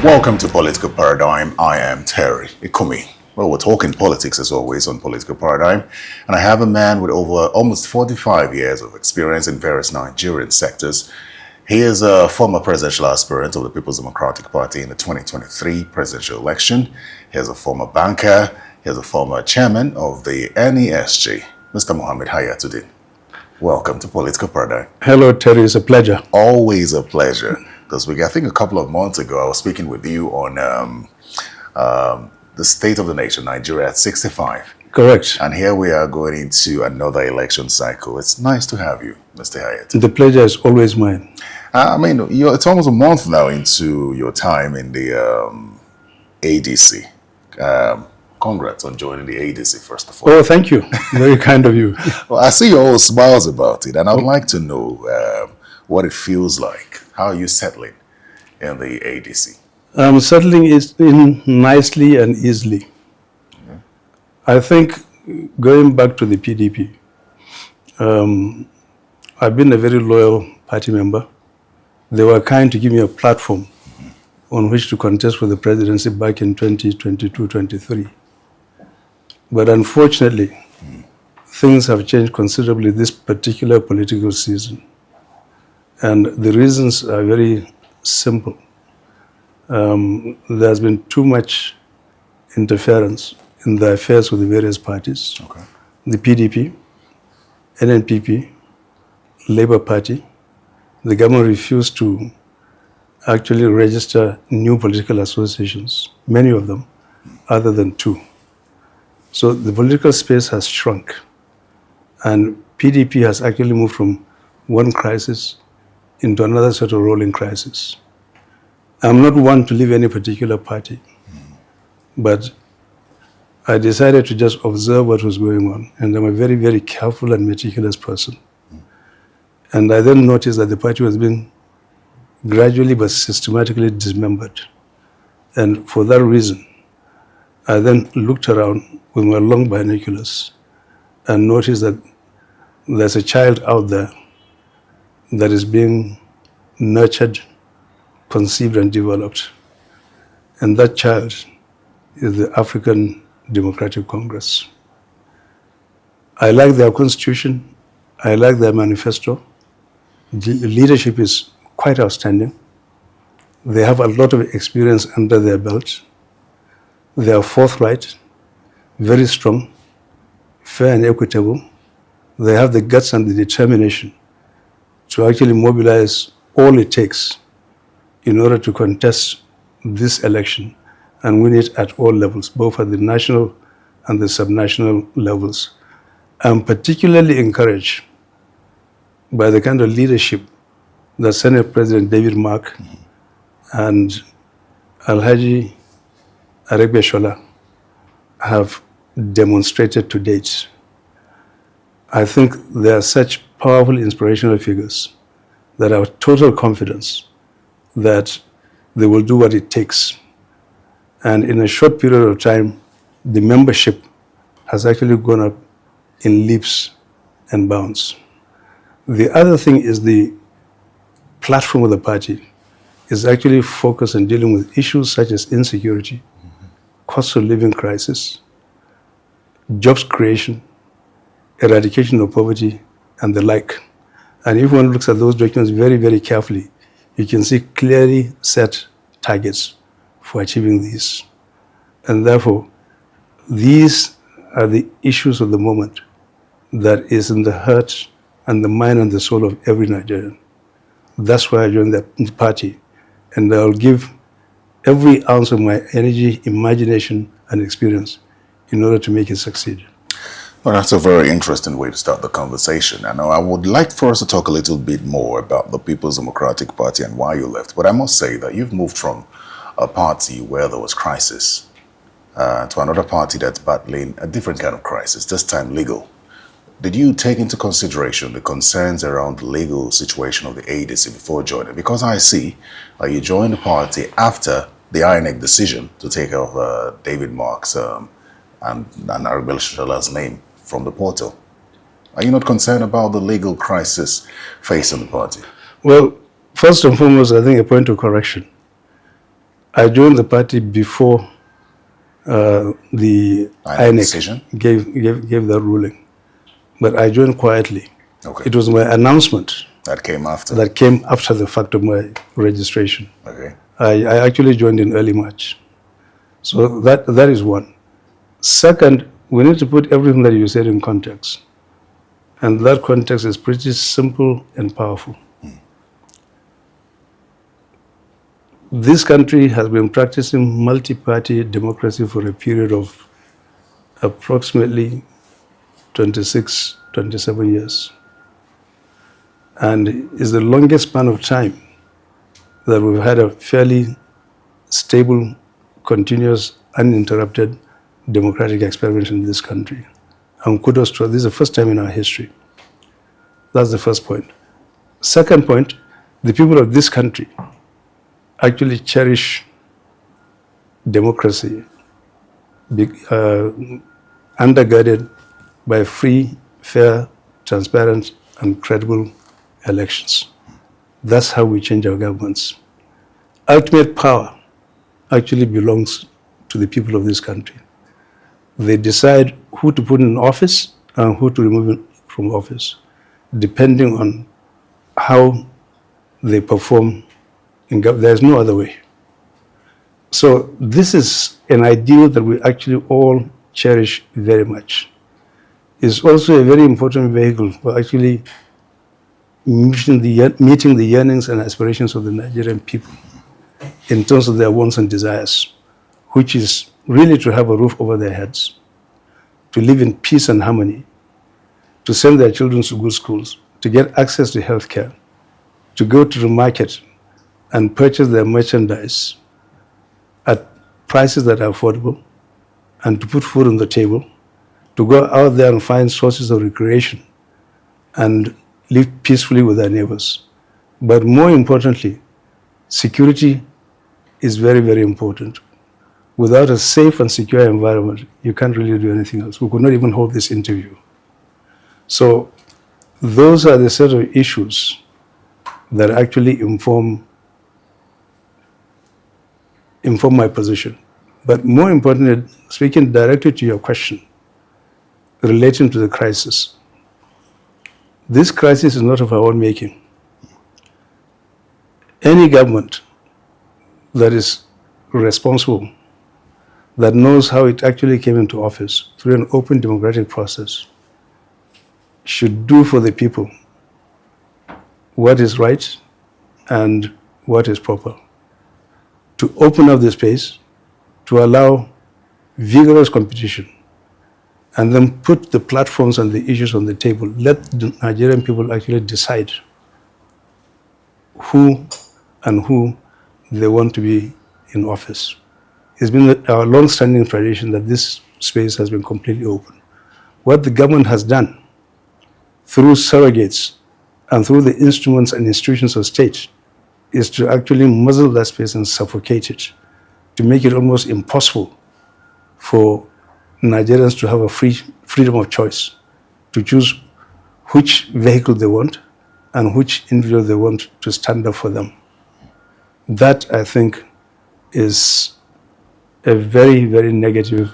Welcome to Political Paradigm. I am Terry Ikumi. Well, we're talking politics as always on Political Paradigm, and I have a man with over almost 45 years of experience in various Nigerian sectors. He is a former presidential aspirant of the People's Democratic Party in the 2023 presidential election. He is a former banker. He is a former chairman of the NESG. Mr. Mohammed Hayatudeen, welcome to Political Paradigm. Hello, Terry. It's a pleasure. Always a pleasure. Because I think a couple of months ago, I was speaking with you on the state of the nation, Nigeria at 65. Correct. And here we are going into another election cycle. It's nice to have you, Mr. Hyatt. The pleasure is always mine. It's almost a month now into your time in the ADC. Congrats on joining the ADC, first of all. Oh, thank you. Very kind of you. Well, I see you all smiles about it, and I'd like to know what it feels like. How are you settling in the ADC? I'm settling in nicely and easily. Yeah. I think going back to the PDP, I've been a very loyal party member. They were kind to give me a platform on which to contest for the presidency back in 2022-23. But unfortunately, things have changed considerably this particular political season. And the reasons are very simple. There's been too much interference in the affairs of the various parties. Okay. The PDP, NNPP, Labour Party. The government refused to actually register new political associations, many of them, other than two. So the political space has shrunk. And PDP has actually moved from one crisis into another sort of rolling crisis. I'm not one to leave any particular party, but I decided to just observe what was going on, and I'm a very, very careful and meticulous person. And I then noticed that the party was being gradually but systematically dismembered. And for that reason, I then looked around with my long binoculars and noticed that there's a child out there that is being nurtured, conceived, and developed. And that child is the African Democratic Congress. I like their constitution. I like their manifesto. The leadership is quite outstanding. They have a lot of experience under their belt. They are forthright, very strong, fair and equitable. They have the guts and the determination to actually mobilize all it takes in order to contest this election and win it at all levels, both at the national and the subnational levels. I'm particularly encouraged by the kind of leadership that Senate President David Mark and Alhaji Aregbe Shola have demonstrated to date. I think they are such powerful, inspirational figures that I have total confidence that they will do what it takes. And in a short period of time, the membership has actually gone up in leaps and bounds. The other thing is the platform of the party is actually focused on dealing with issues such as insecurity, cost of living crisis, jobs creation, eradication of poverty, and the like. And if one looks at those documents very, very carefully, you can see clearly set targets for achieving these. And therefore, these are the issues of the moment that is in the heart and the mind and the soul of every Nigerian. That's why I joined the party. And I'll give every ounce of my energy, imagination, and experience in order to make it succeed. Well, that's a very interesting way to start the conversation. And I would like for us to talk a little bit more about the People's Democratic Party and why you left. But I must say that you've moved from a party where there was crisis to another party that's battling a different kind of crisis, this time legal. Did you take into consideration the concerns around the legal situation of the ADC before joining? Because I see you joined the party after the INEC decision to take off David Mark's and Aregbe Shola's name from the portal. Are you not concerned about the legal crisis facing the party? Well, first and foremost, I think a point of correction. I joined the party before the decision? INEC gave that ruling. But I joined quietly. Okay. It was my announcement That came after? that came after the fact of my registration. Okay. I actually joined in early March. So that is one. Second, we need to put everything that you said in context. And that context is pretty simple and powerful. This country has been practicing multi-party democracy for a period of approximately 26, 27 years. And it's the longest span of time that we've had a fairly stable, continuous, uninterrupted democratic experiment in this country. And kudos to us. This is the first time in our history. That's the first point. Second point, the people of this country actually cherish democracy undergirded by free, fair, transparent, and credible elections. That's how we change our governments. Ultimate power actually belongs to the people of this country. They decide who to put in office and who to remove from office, depending on how they perform in government. There's no other way. So this is an ideal that we actually all cherish very much. It's also a very important vehicle for actually meeting the yearnings and aspirations of the Nigerian people in terms of their wants and desires, which is really to have a roof over their heads, to live in peace and harmony, to send their children to good schools, to get access to health care, to go to the market and purchase their merchandise at prices that are affordable, and to put food on the table, to go out there and find sources of recreation and live peacefully with their neighbors. But more importantly, security is very, very important. Without a safe and secure environment, you can't really do anything else. We could not even hold this interview. So those are the set of issues that actually inform my position. But more importantly, speaking directly to your question, relating to the crisis. This crisis is not of our own making. Any government that is responsible, that knows how it actually came into office through an open democratic process, should do for the people what is right and what is proper. To open up the space, to allow vigorous competition, and then put the platforms and the issues on the table. Let the Nigerian people actually decide who they want to be in office. It's been our long-standing tradition that this space has been completely open. What the government has done through surrogates and through the instruments and institutions of state is to actually muzzle that space and suffocate it, to make it almost impossible for Nigerians to have a freedom of choice, to choose which vehicle they want and which individual they want to stand up for them. That, I think, is a very, very negative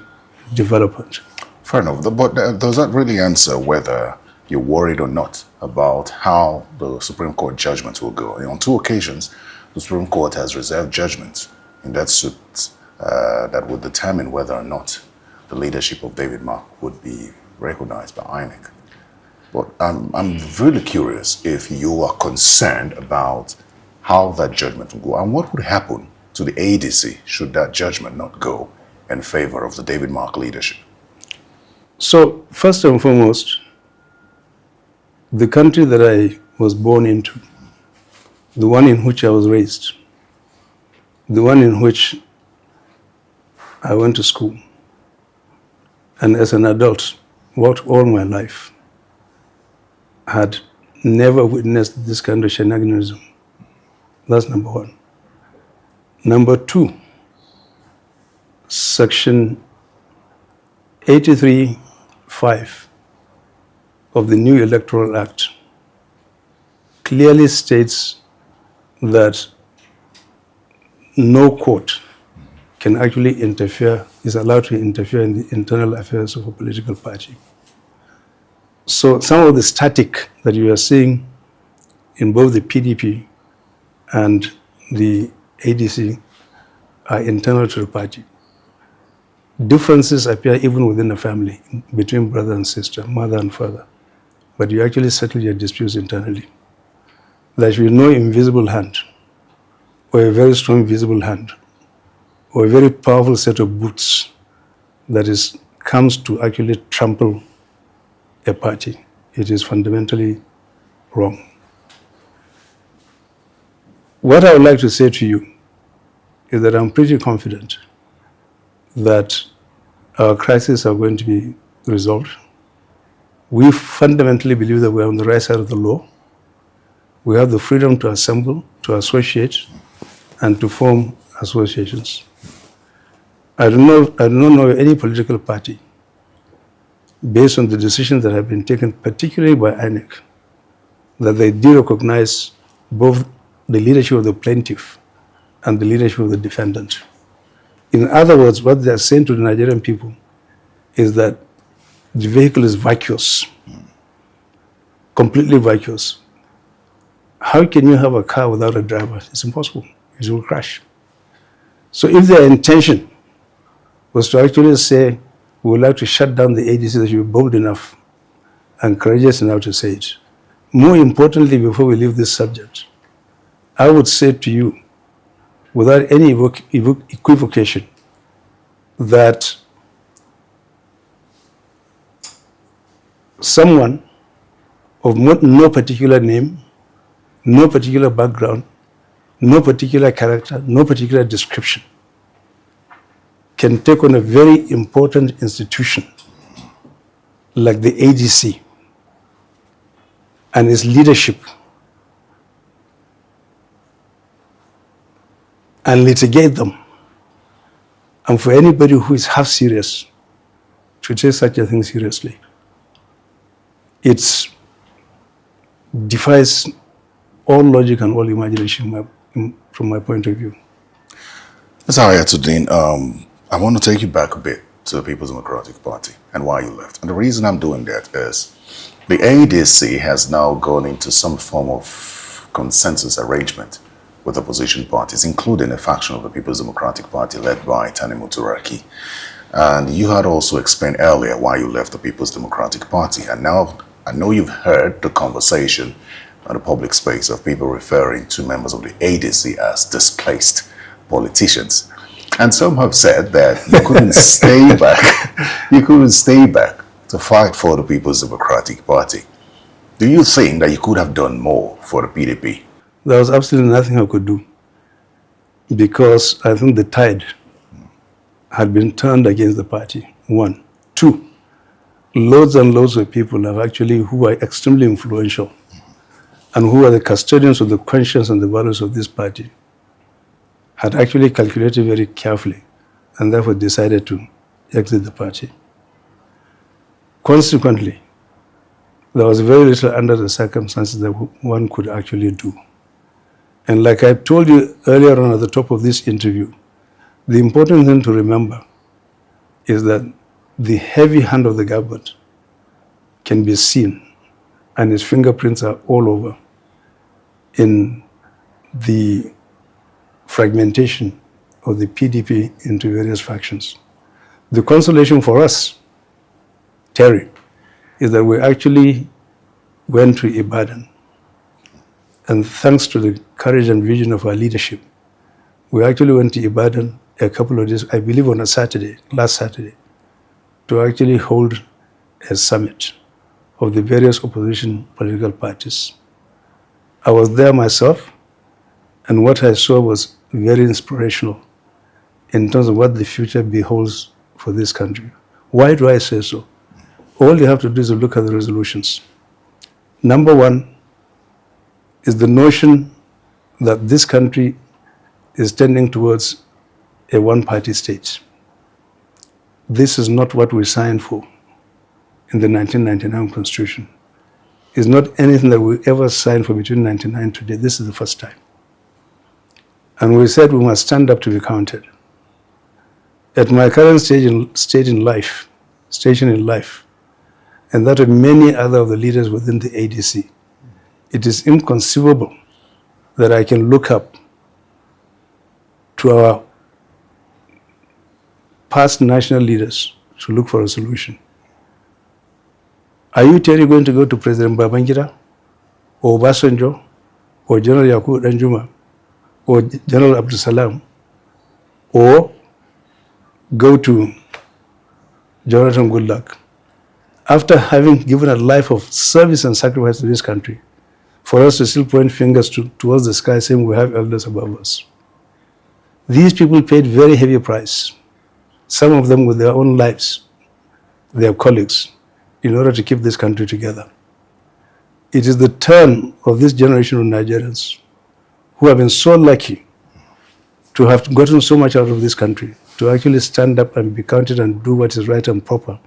development. Fair enough. But does that really answer whether you're worried or not about how the Supreme Court judgment will go? On two occasions, the Supreme Court has reserved judgment in that suit that would determine whether or not the leadership of David Mark would be recognized by INEC. But I'm really curious if you are concerned about how that judgment will go and what would happen to the ADC should that judgment not go in favor of the David Mark leadership. So, first and foremost, the country that I was born into, the one in which I was raised, the one in which I went to school, and as an adult, worked all my life, had never witnessed this kind of shenaniganism. That's number one. Number two, Section 83(5) of the new Electoral Act clearly states that no court can actually interfere, is allowed to interfere in the internal affairs of a political party. So some of the static that you are seeing in both the PDP and the ADC are internal to the party. Differences appear even within the family, between brother and sister, mother and father. But you actually settle your disputes internally. There should be no invisible hand, or a very strong visible hand, or a very powerful set of boots that comes to actually trample a party. It is fundamentally wrong. What I would like to say to you is that I'm pretty confident that our crises are going to be resolved. We fundamentally believe that we're on the right side of the law. We have the freedom to assemble, to associate, and to form associations. I do not know any political party, based on the decisions that have been taken, particularly by INEC, that they do recognize both the leadership of the plaintiff and the leadership of the defendant. In other words, what they are saying to the Nigerian people is that the vehicle is vacuous, completely vacuous. How can you have a car without a driver? It's impossible. It will crash. So if their intention was to actually say, we would like to shut down the ADC, that you be bold enough and courageous enough to say it. More importantly, before we leave this subject, I would say to you, without any equivocation, that someone of no particular name, no particular background, no particular character, no particular description can take on a very important institution like the ADC and its leadership and litigate them. And for anybody who is half serious to take such a thing seriously, it defies all logic and all imagination from my point of view. Mr. Hayatudeen, I want to take you back a bit to the People's Democratic Party and why you left. And the reason I'm doing that is the ADC has now gone into some form of consensus arrangement with opposition parties, including a faction of the People's Democratic Party led by Tani Muturaki. And you had also explained earlier why you left the People's Democratic Party. And now I know you've heard the conversation in the public space of people referring to members of the ADC as displaced politicians. And some have said that you couldn't stay back. You couldn't stay back to fight for the People's Democratic Party. Do you think that you could have done more for the PDP? There was absolutely nothing I could do, because I think the tide had been turned against the party, one. Two, loads and loads of people who are extremely influential and who are the custodians of the conscience and the values of this party had actually calculated very carefully and therefore decided to exit the party. Consequently, there was very little under the circumstances that one could actually do. And like I told you earlier on at the top of this interview, the important thing to remember is that the heavy hand of the government can be seen, and its fingerprints are all over in the fragmentation of the PDP into various factions. The consolation for us, Terry, is that we actually went to Ibadan, and thanks to the courage and vision of our leadership, we actually went to Ibadan a couple of days, I believe on a Saturday, last Saturday, to actually hold a summit of the various opposition political parties. I was there myself, and what I saw was very inspirational in terms of what the future beholds for this country. Why do I say so? All you have to do is look at the resolutions. Number one is the notion that this country is tending towards a one-party state. This is not what we signed for in the 1999 Constitution. It's not anything that we ever signed for between 1999 and today. This is the first time. And we said we must stand up to be counted. at my current station in life, and that of many other of the leaders within the ADC, it is inconceivable that I can look up to our past national leaders to look for a solution. Are you really going to go to President Babangida or Obasanjo or General Yakubu Danjuma or General Abdul Salam, or go to Jonathan Goodluck, after having given a life of service and sacrifice to this country, for us to still point fingers towards the sky saying we have elders above us? These people paid very heavy price, some of them with their own lives, their colleagues, in order to keep this country together. It is the turn of this generation of Nigerians who have been so lucky to have gotten so much out of this country to actually stand up and be counted and do what is right and proper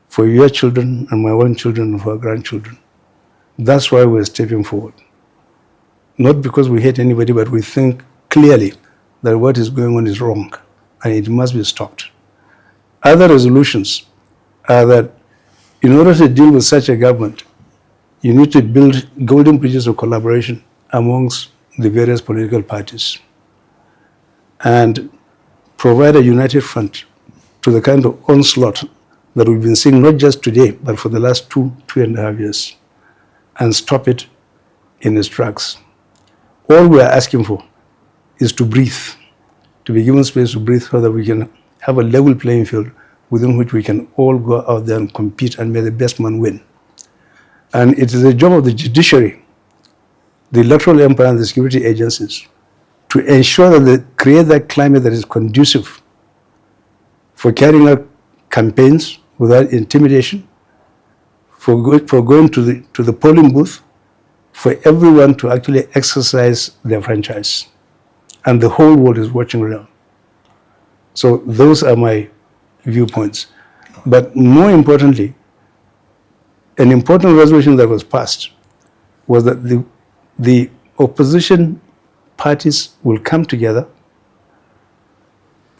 for your children and my own children and for our grandchildren. That's why we're stepping forward. Not because we hate anybody, but we think clearly that what is going on is wrong and it must be stopped. Other resolutions are that in order to deal with such a government, you need to build golden bridges of collaboration amongst the various political parties and provide a united front to the kind of onslaught that we've been seeing not just today, but for the last 2.5 years, and stop it in its tracks. All we are asking for is to breathe, to be given space to breathe so that we can have a level playing field within which we can all go out there and compete and may the best man win. And it is the job of the judiciary, the electoral empire and the security agencies to ensure that they create that climate that is conducive for carrying out campaigns without intimidation, for going to the polling booth, for everyone to actually exercise their franchise. And the whole world is watching around. So those are my viewpoints. But more importantly, an important resolution that was passed was that the opposition parties will come together,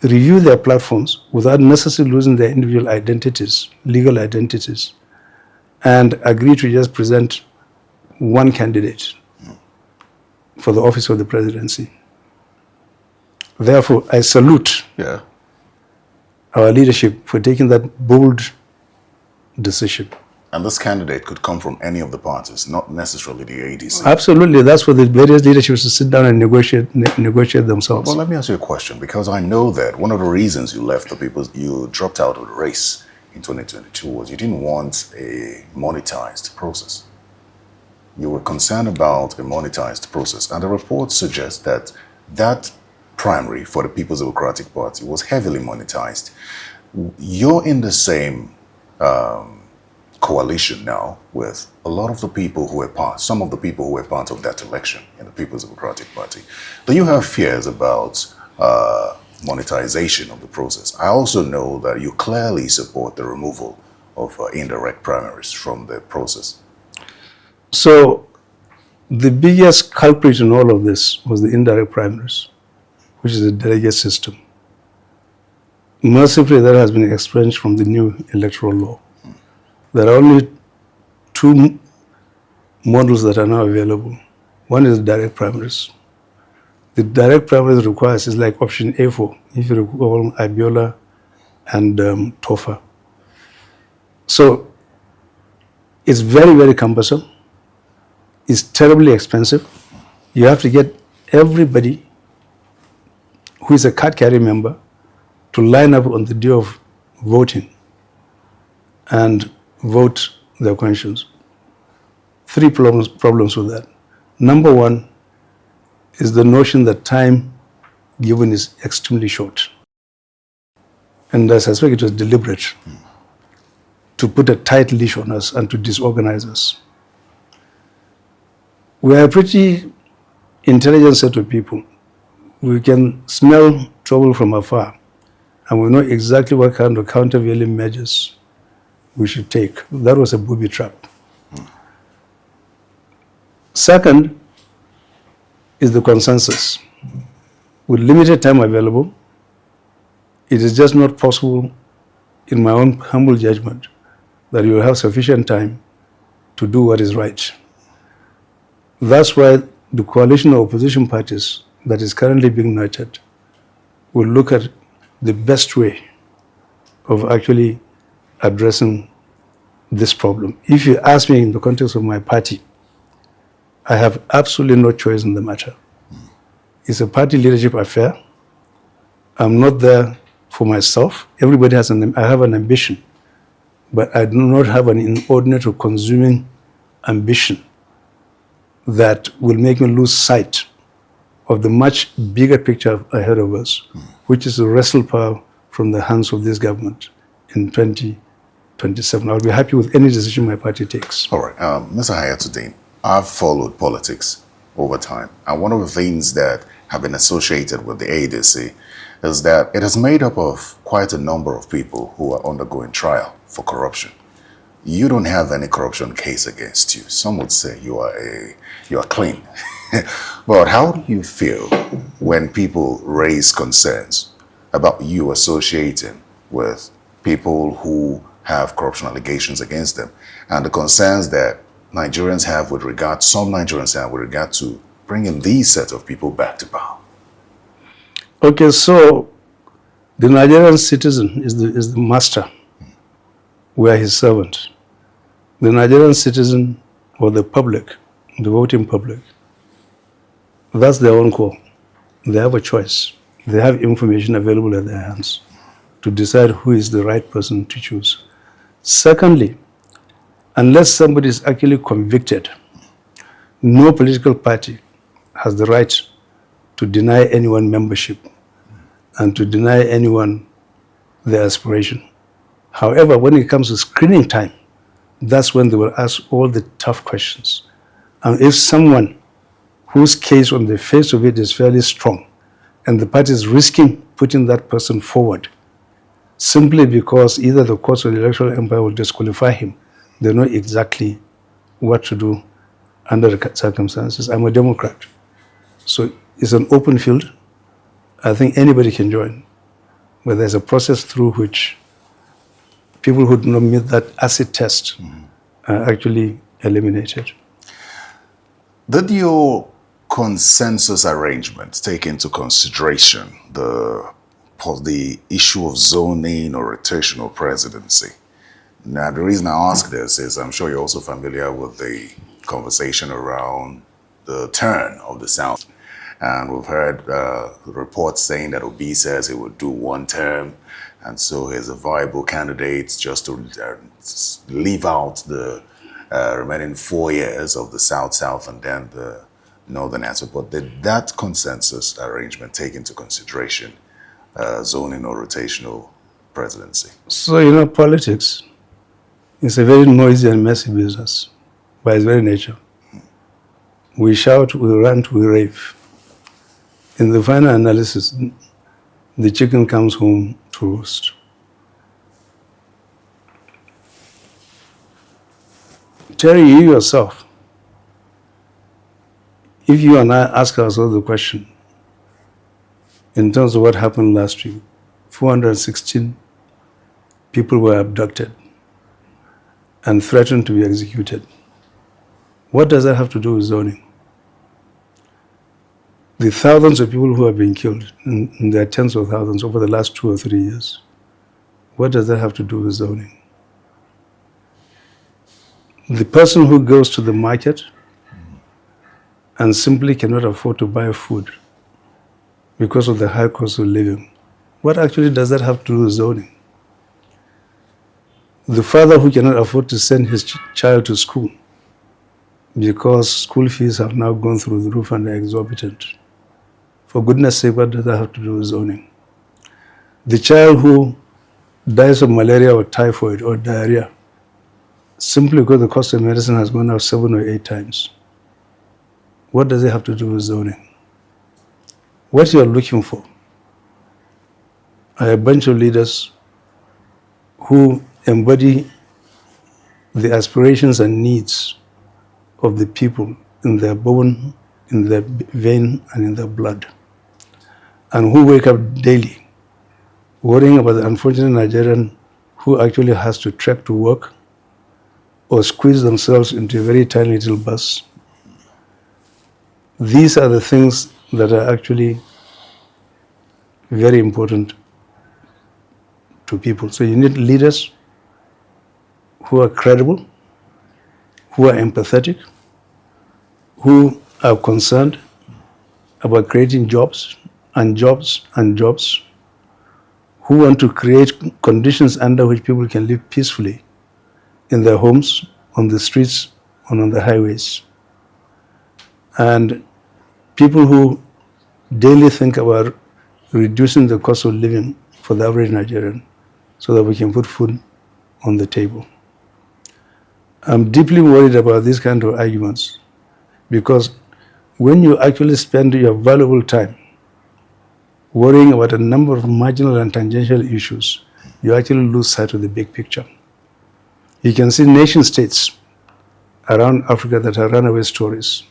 review their platforms without necessarily losing their individual identities, legal identities, and agree to just present one candidate for the office of the presidency. Therefore, I salute our leadership for taking that bold decision. And this candidate could come from any of the parties, not necessarily the ADC. Absolutely. That's for the various leaderships to sit down and negotiate themselves. Well, let me ask you a question, because I know that one of the reasons you left the people, you dropped out of the race in 2022 was you didn't want a monetized process. You were concerned about a monetized process. And the report suggests that that primary for the People's Democratic Party was heavily monetized. You're in the same coalition now with a lot of the people who were some of the people who were part of that election in the People's Democratic Party. Do you have fears about monetization of the process? I also know that you clearly support the removal of indirect primaries from the process. So the biggest culprit in all of this was the indirect primaries, which is a delegate system. Mercifully, that has been expunged from the new electoral law. There are only two models that are now available. One is direct primaries. The direct primaries requires is like option A4, if you recall Abiola and Tofa. So it's very, very cumbersome. It's terribly expensive. You have to get everybody who is a card-carrying member to line up on the day of voting and vote their conscience. Three problems with that. Number one is the notion that time given is extremely short. And I suspect it was deliberate to put a tight leash on us and to disorganize us. We are a pretty intelligent set of people. We can smell trouble from afar, and we know exactly what kind of countervailing measures we should take. That was a booby trap. Second is the consensus. With limited time available, it is just not possible, in my own humble judgment, that you will have sufficient time to do what is right. That's why the coalition of opposition parties that is currently being nurtured will look at the best way of actually addressing this problem. If you ask me in the context of my party, I have absolutely no choice in the matter. It's a party leadership affair. I'm not there for myself. Everybody has I have an ambition, but I do not have an inordinate or consuming ambition that will make me lose sight of the much bigger picture ahead of us, which is to wrestle power from the hands of this government in 2027. I'll be happy with any decision my party takes. All right. Mr. Hayatudeen, I've followed politics over time, and one of the things that have been associated with the ADC is that it is made up of quite a number of people who are undergoing trial for corruption. You don't have any corruption case against you. Some would say you are clean. But how do you feel when people raise concerns about you associating with people who have corruption allegations against them, and the concerns that Nigerians have with regard, some Nigerians have with regard to bringing these set of people back to power? Okay, so the Nigerian citizen is the master. We are his servant. The Nigerian citizen or the public, the voting public, that's their own call. They have a choice. They have information available at their hands to decide who is the right person to choose. Secondly, unless somebody is actually convicted, no political party has the right to deny anyone membership and to deny anyone their aspiration. However, when it comes to screening time, that's when they will ask all the tough questions. And if someone whose case on the face of it is fairly strong, and the party is risking putting that person forward simply because either the courts or the electoral empire will disqualify him, they know exactly what to do under the circumstances. I'm a Democrat, so it's an open field. I think anybody can join, but there's a process through which people who do not meet that acid test are actually eliminated. Did your consensus arrangement take into consideration the issue of zoning or rotational presidency? Now, the reason I ask this is I'm sure you're also familiar with the conversation around the turn of the South. And we've heard reports saying that Obi says he would do one term, and so he's a viable candidate just to leave out the remaining 4 years of the South and then the Northern answer. But did that consensus arrangement take into consideration zoning or rotational presidency? So, politics is a very noisy and messy business by its very nature. We shout, we rant, we rave. In the final analysis, the chicken comes home to roost. Terry, you yourself, if you and I ask ourselves the question, in terms of what happened last week, 416 people were abducted and threatened to be executed. What does that have to do with zoning? The thousands of people who have been killed, in their tens of thousands over the last 2 or 3 years, what does that have to do with zoning? The person who goes to the market and simply cannot afford to buy food because of the high cost of living, what actually does that have to do with zoning? The father who cannot afford to send his child to school because school fees have now gone through the roof and are exorbitant. For goodness sake, what does that have to do with zoning? The child who dies of malaria or typhoid or diarrhea simply because the cost of medicine has gone up 7 or 8 times. What does it have to do with zoning? What you are looking for are a bunch of leaders who embody the aspirations and needs of the people in their bone, in their vein, and in their blood, and who wake up daily worrying about the unfortunate Nigerian who actually has to trek to work or squeeze themselves into a very tiny little bus. These are the things that are actually very important to people. So you need leaders who are credible, who are empathetic, who are concerned about creating jobs and jobs and jobs, who want to create conditions under which people can live peacefully in their homes, on the streets, and on the highways. And people who daily think about reducing the cost of living for the average Nigerian so that we can put food on the table. I'm deeply worried about these kind of arguments because when you actually spend your valuable time worrying about a number of marginal and tangential issues, you actually lose sight of the big picture. You can see nation states around Africa that are runaway stories.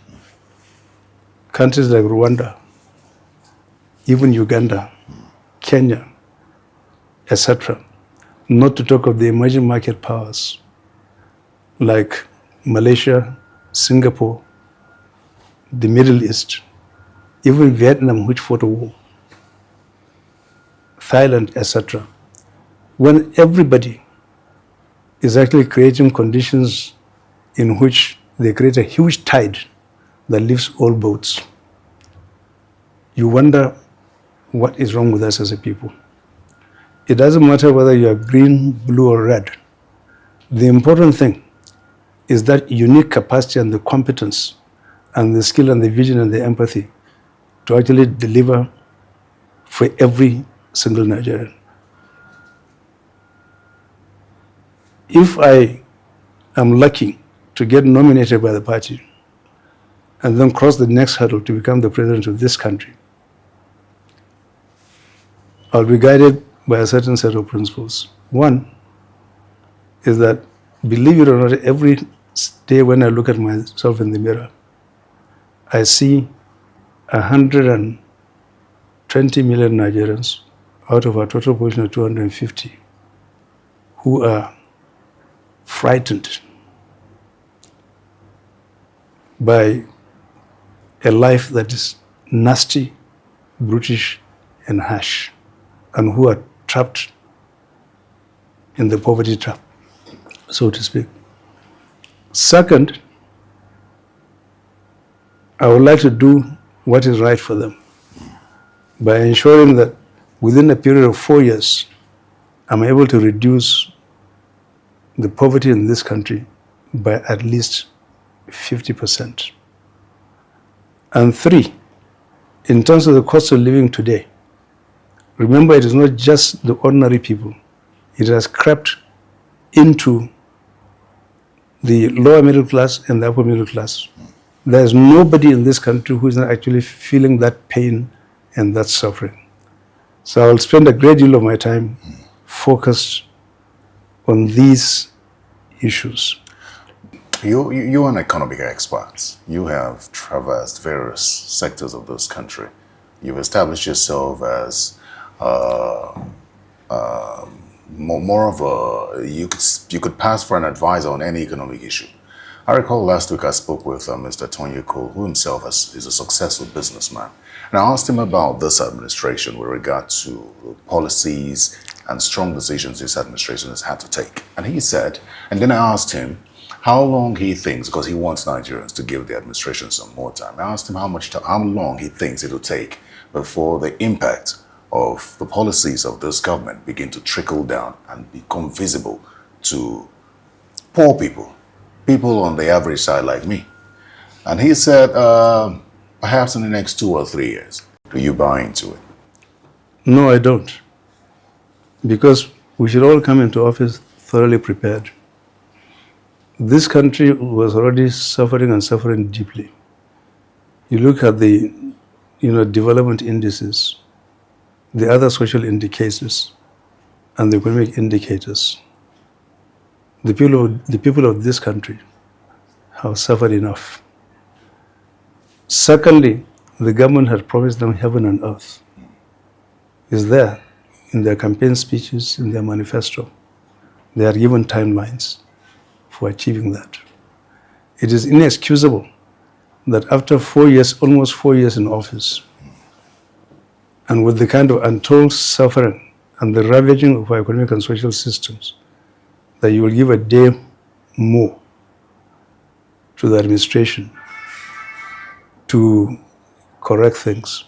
Countries like Rwanda, even Uganda, Kenya, etc. Not to talk of the emerging market powers like Malaysia, Singapore, the Middle East, even Vietnam, which fought a war, Thailand, etc. When everybody is actually creating conditions in which they create a huge tide that lifts all boats, you wonder what is wrong with us as a people. It doesn't matter whether you are green, blue, or red. The important thing is that unique capacity and the competence and the skill and the vision and the empathy to actually deliver for every single Nigerian. If I am lucky to get nominated by the party and then cross the next hurdle to become the president of this country, I'll be guided by a certain set of principles. One is that, believe it or not, every day when I look at myself in the mirror, I see 120 million Nigerians out of a total population of 250 who are frightened by a life that is nasty, brutish, and harsh, and who are trapped in the poverty trap, so to speak. Second, I would like to do what is right for them by ensuring that within a period of 4 years, I'm able to reduce the poverty in this country by at least 50%. And three, in terms of the cost of living today, remember, it is not just the ordinary people. It has crept into the lower middle class and the upper middle class. There is nobody in this country who is not actually feeling that pain and that suffering. So I will spend a great deal of my time focused on these issues. You're an economic expert. You have traversed various sectors of this country. You've established yourself as more of a, you could pass for an advisor on any economic issue. I recall last week I spoke with Mr. Tony Cole, who himself is a successful businessman. And I asked him about this administration with regard to policies and strong decisions this administration has had to take. And he said, and then I asked him how long he thinks, because he wants Nigerians to give the administration some more time. I asked him how long he thinks it will take before the impact of the policies of this government begin to trickle down and become visible to poor people, people on the average side like me. And he said, perhaps in the next 2 or 3 years. Do you buy into it? No, I don't. Because we should all come into office thoroughly prepared. This country was already suffering and suffering deeply. You look at the development indices, the other social indicators, and the economic indicators. The people of this country have suffered enough. Secondly, the government had promised them heaven and earth. It's there. in their campaign speeches, in their manifesto, they are given timelines for achieving that. It is inexcusable that after 4 years, almost 4 years in office, and with the kind of untold suffering and the ravaging of our economic and social systems, that you will give a day more to the administration to correct things.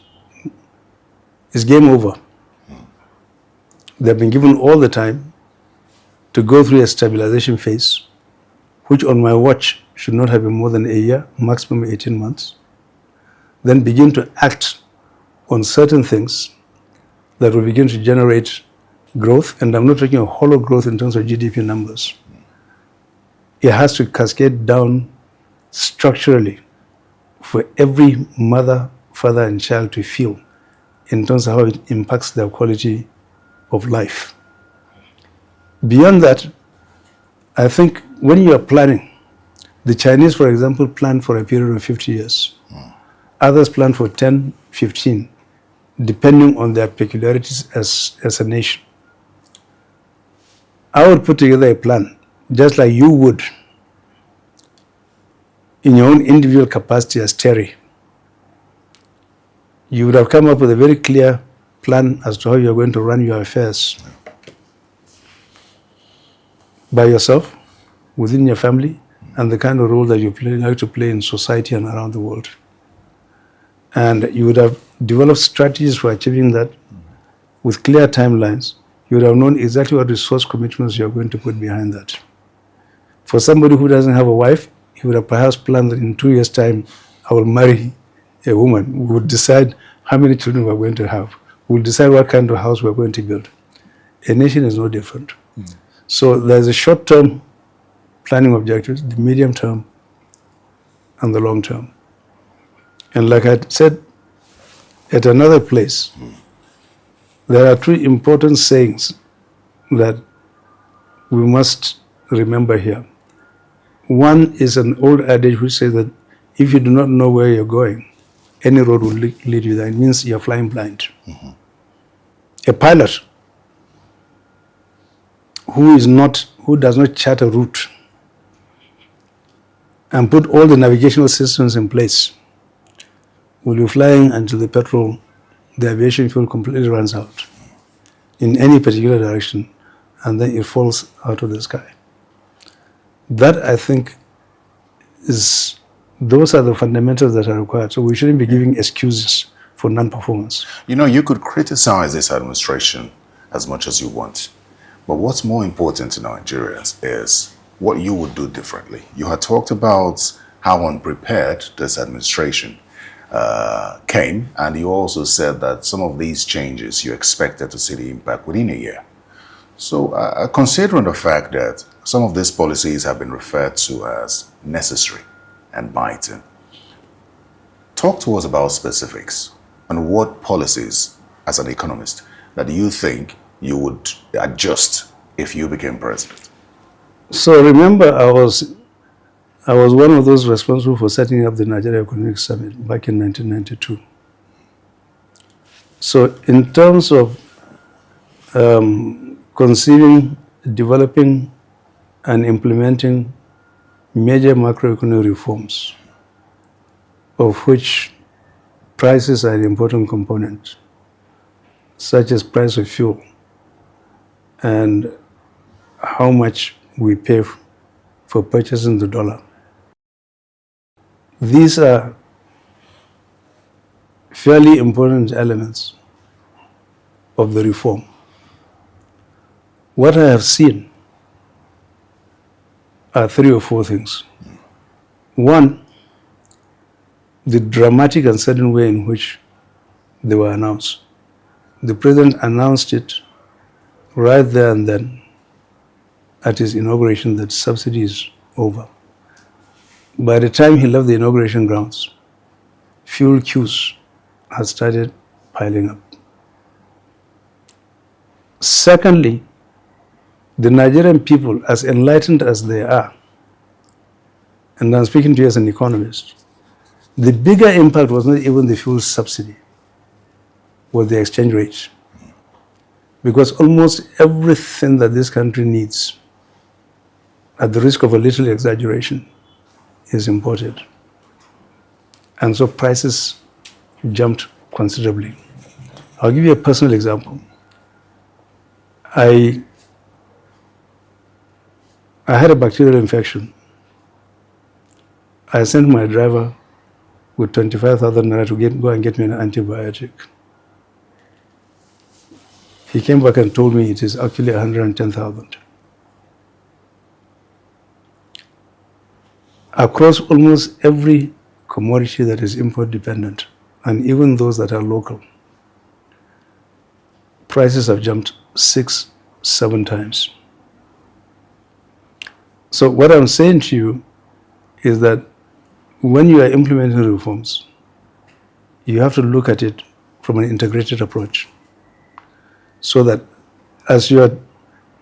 It's game over. They've been given all the time to go through a stabilization phase, which on my watch should not have been more than a year, maximum 18 months. Then begin to act on certain things that will begin to generate growth. And I'm not talking of hollow growth in terms of GDP numbers. It has to cascade down structurally for every mother, father, and child to feel in terms of how it impacts their quality of life. Beyond that, I think when you are planning, the Chinese, for example, plan for a period of 50 years. Others plan for 10, 15, depending on their peculiarities as a nation. I would put together a plan, just like you would in your own individual capacity as Terry. You would have come up with a very clear plan as to how you're going to run your affairs by yourself, within your family, and the kind of role that you like to play in society and around the world. And you would have developed strategies for achieving that with clear timelines. You would have known exactly what resource commitments you're going to put behind that. For somebody who doesn't have a wife, he would have perhaps planned that in 2 years' time, I will marry a woman. We would decide how many children we're going to have. We'll decide what kind of house we're going to build. A nation is no different. So there's a short-term planning objectives, the medium term, and the long term. And like I said at another place, there are two important sayings that we must remember here. One is an old adage which says that if you do not know where you're going, any road will lead you there. It means you're flying blind. A pilot who does not chart a route and put all the navigational systems in place will be flying until the aviation fuel completely runs out in any particular direction, and then it falls out of the sky. That, I think, those are the fundamentals that are required. So we shouldn't be giving excuses for non-performance. You know, you could criticize this administration as much as you want, but what's more important to Nigerians is what you would do differently. You had talked about how unprepared this administration came, and you also said that some of these changes you expected to see the impact within a year. So considering the fact that some of these policies have been referred to as necessary and biting, talk to us about specifics and what policies, as an economist, that you think you would adjust if you became president. So remember, I was one of those responsible for setting up the Nigeria Economic Summit back in 1992. So in terms of conceiving, developing, and implementing major macroeconomic reforms, of which prices are an important component, such as price of fuel and how much we pay for purchasing the dollar. These are fairly important elements of the reform. What I have seen are 3 or 4 things. One, the dramatic and sudden way in which they were announced. The president announced it right there and then at his inauguration that subsidy is over. By the time he left the inauguration grounds, fuel queues had started piling up. Secondly, the Nigerian people, as enlightened as they are, and I'm speaking to you as an economist, the bigger impact was not even the fuel subsidy, was the exchange rate. because almost everything that this country needs, at the risk of a little exaggeration, is imported. And so prices jumped considerably. I'll give you a personal example. I had a bacterial infection. I sent my driver with 25,000 naira to go and get me an antibiotic. He came back and told me it is actually 110,000. Across almost every commodity that is import dependent, and even those that are local, prices have jumped 6-7 times. So what I'm saying to you is that when you are implementing reforms, you have to look at it from an integrated approach, so that as you are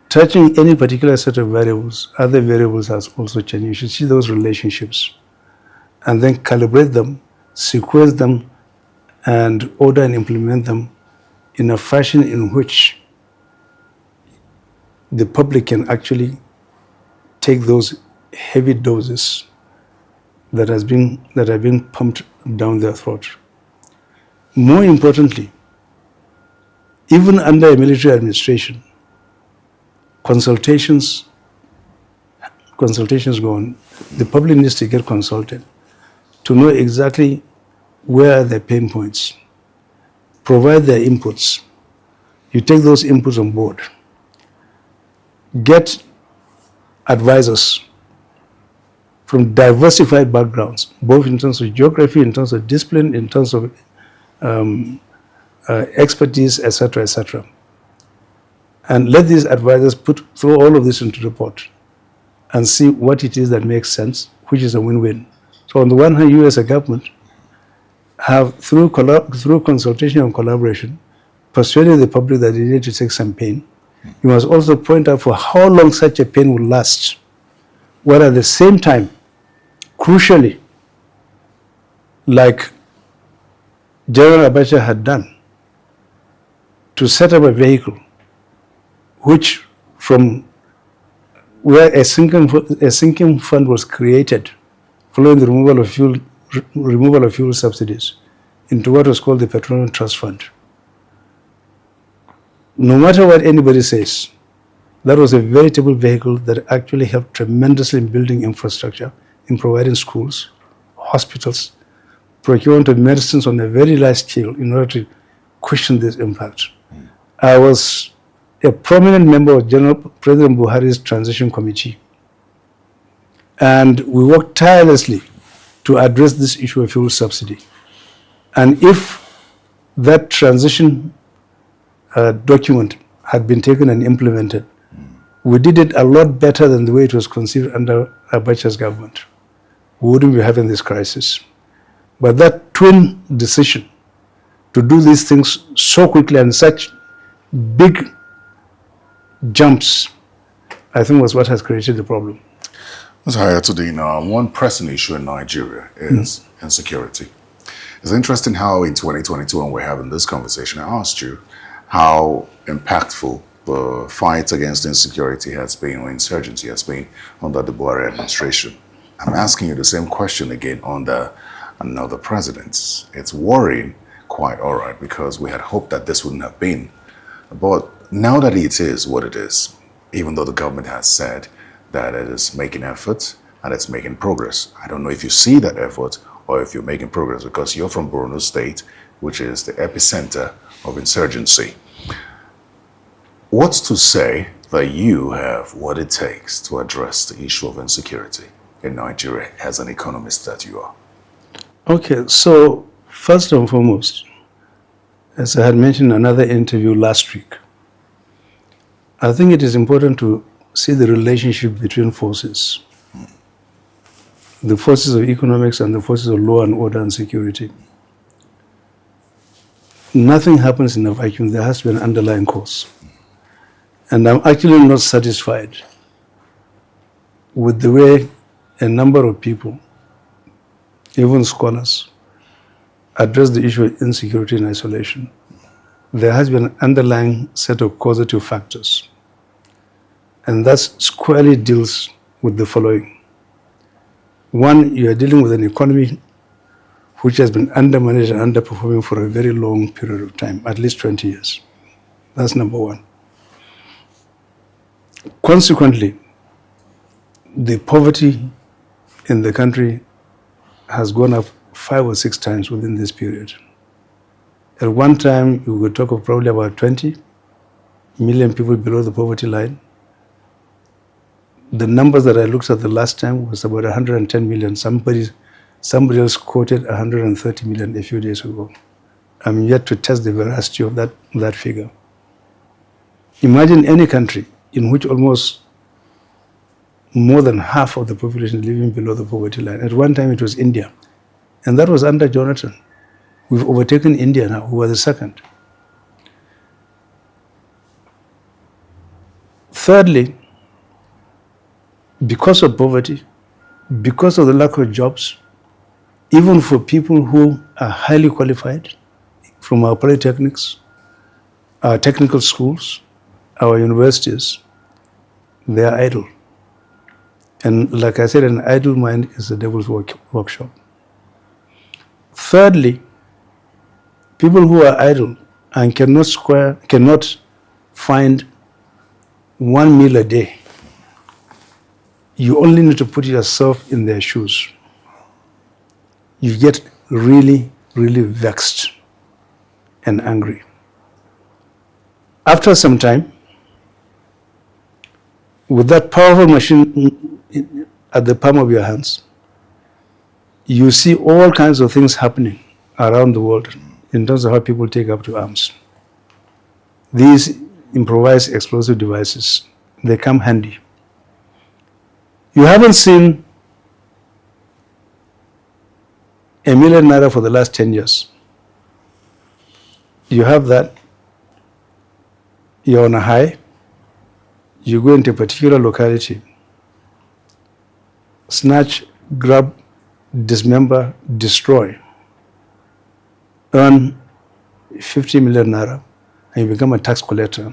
touching any particular set of variables, other variables are also changing. You should see those relationships and then calibrate them, sequence them, and order and implement them in a fashion in which the public can actually take those heavy doses that are being pumped down their throat. More importantly, even under a military administration, consultations go on. The public needs to get consulted to know exactly where are their pain points, provide their inputs. You take those inputs on board, get advisors from diversified backgrounds, both in terms of geography, in terms of discipline, in terms of expertise, etc., etc. And let these advisors throw all of this into the pot and see what it is that makes sense, which is a win-win. So on the one hand, you as a government have, through consultation and collaboration, persuaded the public that they need to take some pain. You must also point out for how long such a pain will last, while at the same time, crucially, like General Abacha had done, to set up a vehicle which, from where a sinking fund was created following the removal of fuel subsidies into what was called the Petroleum Trust Fund. No matter what anybody says, that was a veritable vehicle that actually helped tremendously in building infrastructure, in providing schools, hospitals, procurement of medicines on a very large scale in order to cushion this impact. I was a prominent member of President Buhari's transition committee, and we worked tirelessly to address this issue of fuel subsidy. And if that transition document had been taken and implemented, we did it a lot better than the way it was conceived under Abacha's government. We wouldn't be having this crisis. But that twin decision to do these things so quickly and such big jumps, I think, was what has created the problem. Ms. Hayatudeen, one pressing issue in Nigeria is insecurity. It's interesting how in 2022, when we're having this conversation, I asked you how impactful the fight against insecurity has been, or insurgency has been, under the Buhari administration. I'm asking you the same question again under another president. It's worrying, quite all right, because we had hoped that this wouldn't have been. But now that it is what it is, even though the government has said that it is making efforts and it's making progress, I don't know if you see that effort or if you're making progress, because you're from Borno State, which is the epicenter of insurgency. What's to say that you have what it takes to address the issue of insecurity in Nigeria as an economist that you are? Okay, so first and foremost, as I had mentioned in another interview last week, I think it is important to see the relationship between forces, the forces of economics and the forces of law and order and security. Nothing happens in a vacuum. There has to be an underlying cause. And I'm actually not satisfied with the way a number of people, even scholars, address the issue of insecurity in isolation. there has been an underlying set of causative factors. And that squarely deals with the following. One, you are dealing with an economy which has been undermanaged and underperforming for a very long period of time, at least 20 years. That's number one. Consequently, the poverty in the country has gone up 5 or 6 times within this period. At one time, you could talk of probably about 20 million people below the poverty line. The numbers that I looked at the last time was about 110 million. Somebody else quoted 130 million a few days ago. I'm yet to test the veracity of that figure. Imagine any country in which almost more than half of the population is living below the poverty line. At one time it was India, and that was under Jonathan. We've overtaken India now, who are the second. Thirdly, because of poverty, because of the lack of jobs, even for people who are highly qualified from our polytechnics, our technical schools, our universities, they are idle. And like I said, an idle mind is the devil's workshop. Thirdly, people who are idle and cannot find one meal a day, you only need to put yourself in their shoes. You get really, really vexed and angry. After some time, with that powerful machine at the palm of your hands, you see all kinds of things happening around the world in terms of how people take up to arms. These improvised explosive devices, they come handy. You haven't seen $1 million for the last 10 years. You have that, you're on a high, you go into a particular locality, snatch, grab, dismember, destroy, earn 50 million naira, and you become a tax collector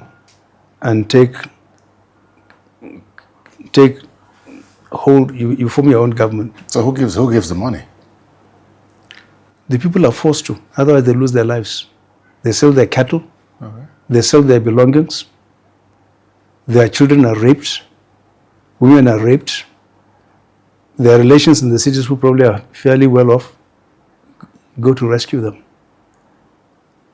and you form your own government. So who gives the money? The people are forced to, otherwise they lose their lives. They sell their cattle, Okay. they sell their belongings, their children are raped, women are raped, their relations in the cities who probably are fairly well off go to rescue them.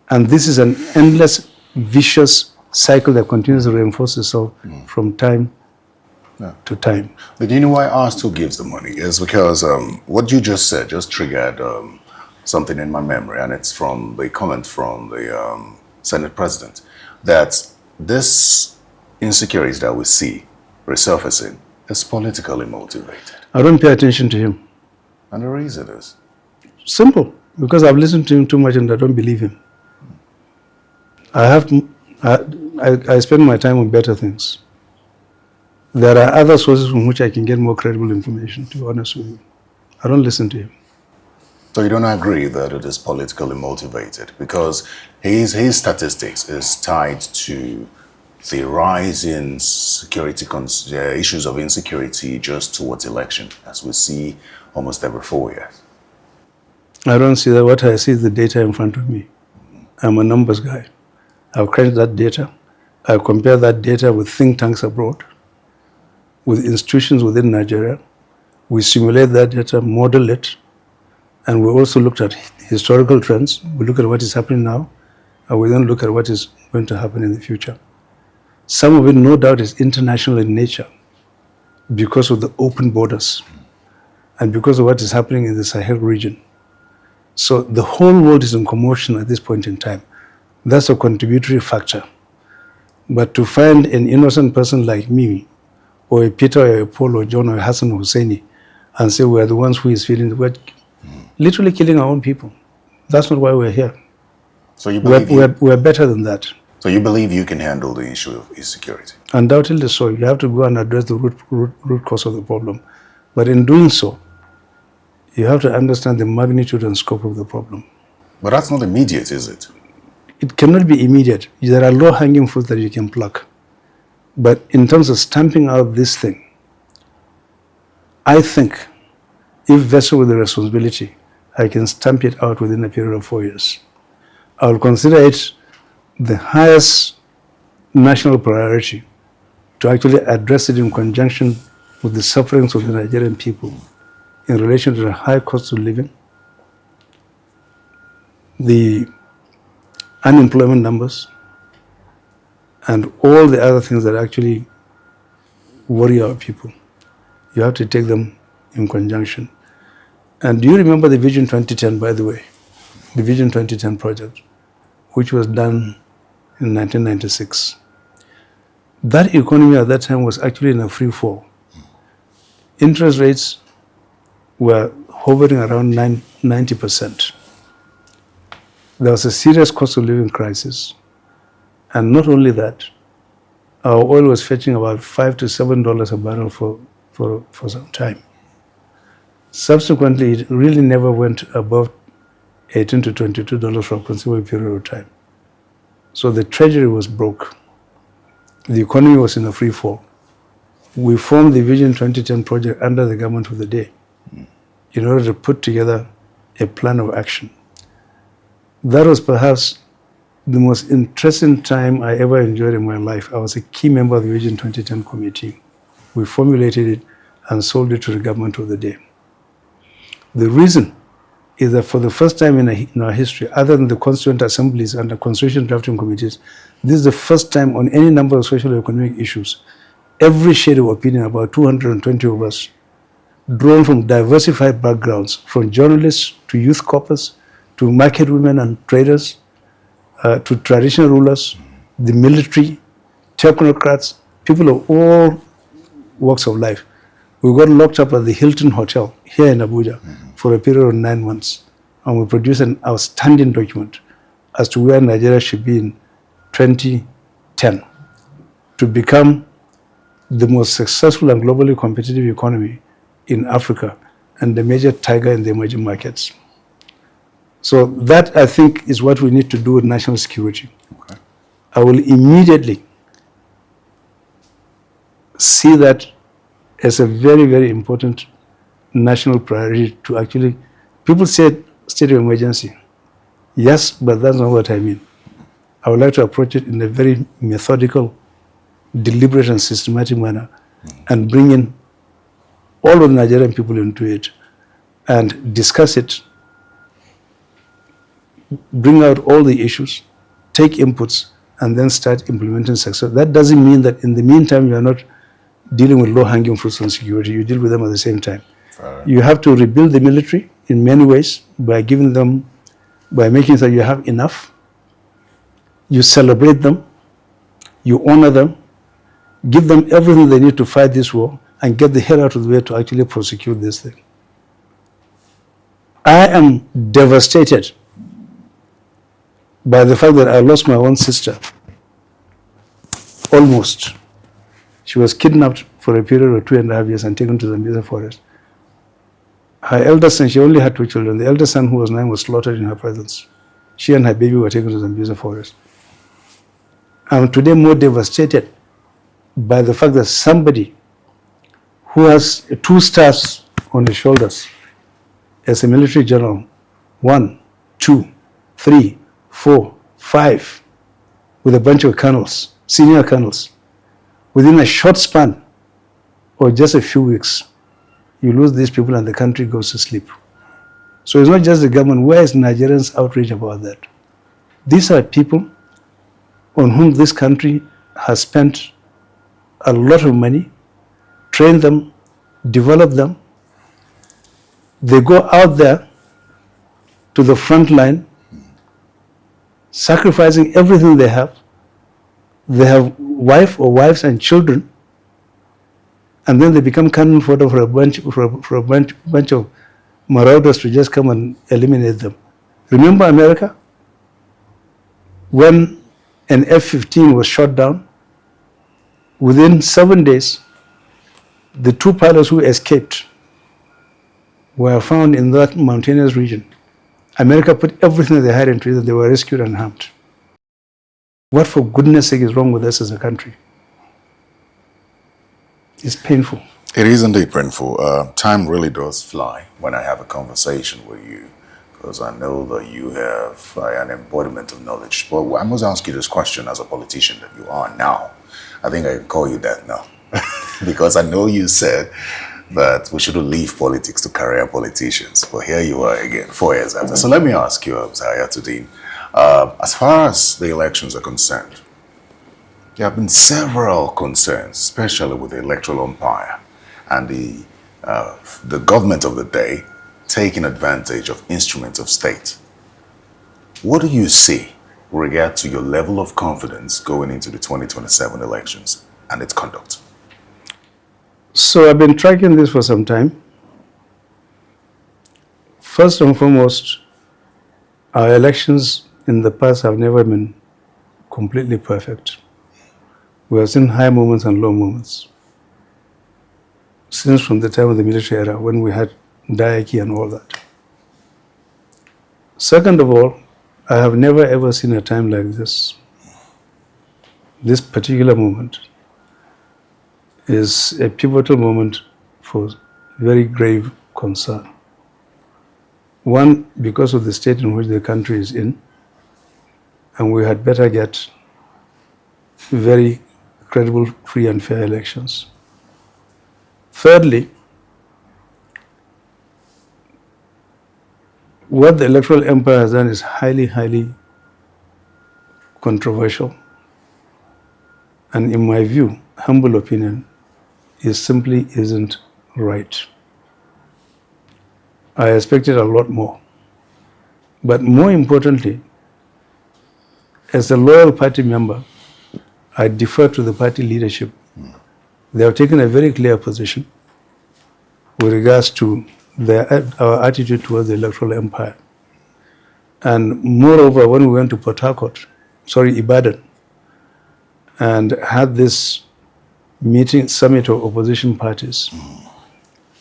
And this is an endless, vicious cycle that continues to reinforce itself from time to time. But you know why I asked who gives the money? Is because what you just said just triggered something in my memory, and it's from the comment from the Senate President, that this insecurities that we see resurfacing is politically motivated. I don't pay attention to him. And the reason is? Simple, because I've listened to him too much and I don't believe him. I spend my time on better things. There are other sources from which I can get more credible information, to be honest with you. I don't listen to him. So you don't agree that it is politically motivated, because his statistics is tied to the rise in security issues of insecurity just towards election, as we see almost every 4 years. I don't see that. What I see is the data in front of me. I'm a numbers guy. I've crunched that data. I compare that data with think tanks abroad, with institutions within Nigeria. We simulate that data, model it, and we also looked at historical trends. We look at what is happening now, and we then look at what is going to happen in the future. Some of it, no doubt, is international in nature because of the open borders and because of what is happening in the Sahel region. So the whole world is in commotion at this point in time. That's a contributory factor. But to find an innocent person like me, or a Peter, or a Paul, or John, or a Hassan, or Husseini, and say we're the ones who is feeling, we're literally killing our own people. That's not why we're here. So you believe we're better than that. So you believe you can handle the issue of insecurity? Undoubtedly so. You have to go and address the root cause of the problem. But in doing so, you have to understand the magnitude and scope of the problem. But that's not immediate, is it? it cannot be immediate. There are low-hanging fruits that you can pluck. But in terms of stamping out this thing, I think if vested with the responsibility, I can stamp it out within a period of 4 years. I will consider it the highest national priority to actually address it in conjunction with the sufferings of the Nigerian people in relation to the high cost of living, the unemployment numbers, and all the other things that actually worry our people. You have to take them in conjunction. And do you remember the Vision 2010, by the way? The Vision 2010 project, which was done in 1996. That economy at that time was actually in a free fall. Interest rates were hovering around 90%. There was a serious cost of living crisis. And not only that, our oil was fetching about $5 to $7 a barrel for some time. Subsequently, it really never went above $18 to $22 for a considerable period of time. So the treasury was broke. The economy was in a free fall. We formed the Vision 2010 project under the government of the day in order to put together a plan of action. That was perhaps the most interesting time I ever enjoyed in my life. I was a key member of the Vision 2010 committee. We formulated it and sold it to the government of the day. The reason is that for the first time in our history, other than the constituent assemblies and the constitution drafting committees, this is the first time on any number of social and economic issues, every shade of opinion, about 220 of us, drawn from diversified backgrounds, from journalists to youth corpus, to market women and traders, to traditional rulers, the military, technocrats, people of all walks of life. We got locked up at the Hilton Hotel here in Abuja for a period of 9 months, and we produced an outstanding document as to where Nigeria should be in 2010 to become the most successful and globally competitive economy in Africa and the major tiger in the emerging markets. So that, I think, is what we need to do with national security. Okay. I will immediately see that as a very, very important national priority to actually, people say state of emergency. Yes, but that's not what I mean. I would like to approach it in a very methodical, deliberate and systematic manner and bring in all of the Nigerian people into it and discuss it, bring out all the issues, take inputs, and then start implementing success. That doesn't mean that in the meantime you are not dealing with low-hanging fruits on security. You deal with them at the same time. You have to rebuild the military in many ways by giving them, by making sure you have enough. You celebrate them, you honor them, give them everything they need to fight this war, and get the hell out of the way to actually prosecute this thing. I am devastated by the fact that I lost my own sister, almost. She was kidnapped for a period of 2.5 years and taken to the Zambezi forest. Her eldest son, she only had 2 children. The eldest son, who was 9, was slaughtered in her presence. She and her baby were taken to the Zambezi forest. I'm today more devastated by the fact that somebody who has 2 stars on his shoulders as a military general, 1, 2, 3, 4, 5, with a bunch of colonels, senior colonels, within a short span or just a few weeks, you lose these people and the country goes to sleep. So it's not just the government. Where is Nigerians' outrage about that? These are people on whom this country has spent a lot of money, trained them, developed them. They go out there to the front line, sacrificing everything they have. They have wife or wives and children, and then they become cannon fodder for a bunch of marauders to just come and eliminate them. Remember America? When an F-15 was shot down, within 7 days, the 2 pilots who escaped were found in that mountainous region. America put everything they had into it, and they were rescued and harmed. What for goodness sake is wrong with us as a country? It's painful. It is indeed painful. Time really does fly when I have a conversation with you, because I know that you have an embodiment of knowledge. But I must ask you this question as a politician that you are now. I think I can call you that now. Because I know you said that we shouldn't leave politics to career politicians. But here you are again, 4 years after. So let me ask you, Hayatudeen, as far as the elections are concerned, there have been several concerns, especially with the electoral umpire and the government of the day taking advantage of instruments of state. What do you see with regard to your level of confidence going into the 2027 elections and its conduct? So I've been tracking this for some time. First and foremost, our elections in the past have never been completely perfect. We have seen high moments and low moments. Since from the time of the military era, when we had diarchy and all that. Second of all, I have never ever seen a time like this. This particular moment is a pivotal moment for very grave concern. One, because of the state in which the country is in, and we had better get very credible, free and fair elections. Thirdly, what the electoral empire has done is highly, highly controversial. And in my view, humble opinion, it simply isn't right. I expected a lot more. But more importantly, as a loyal party member, I defer to the party leadership. They have taken a very clear position with regards to our attitude towards the electoral empire. And moreover, when we went to Ibadan, and had this summit of opposition parties,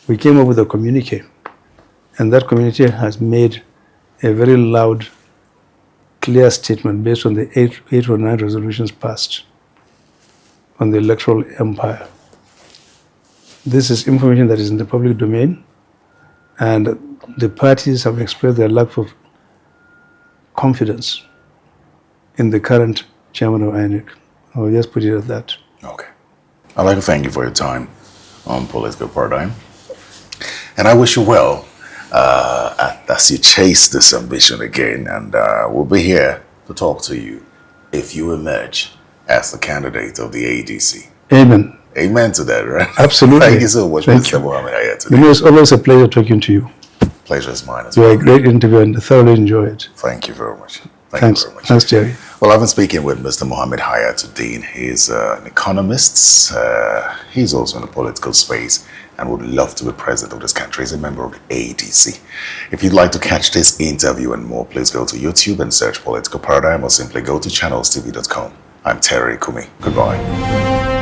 we came up with a communique. And that communique has made a very loud, clear statement based on the 8 or 9 resolutions passed on the electoral empire. This is information that is in the public domain, and the parties have expressed their lack of confidence in the current chairman of INEC. I will just put it at that. Okay. I'd like to thank you for your time on Political Paradigm. And I wish you well as you chase this ambition again. And we'll be here to talk to you if you emerge as the candidate of the ADC. Amen. Amen to that, right? Absolutely. Thank you so much, Mr. Mohammed Hayatudeen. It's always a pleasure talking to you. Pleasure is mine as You well. are a great interview and I thoroughly enjoy it. Thank you very much. Thanks. You very much. Thanks, Jerry. Well, I've been speaking with Mr. Mohammed Hayatudeen. He's an economist. He's also in the political space and would love to be president of this country. He's a member of the ADC. If you'd like to catch this interview and more, please go to YouTube and search Political Paradigm or simply go to channelstv.com. I'm Terry Kumi. Goodbye.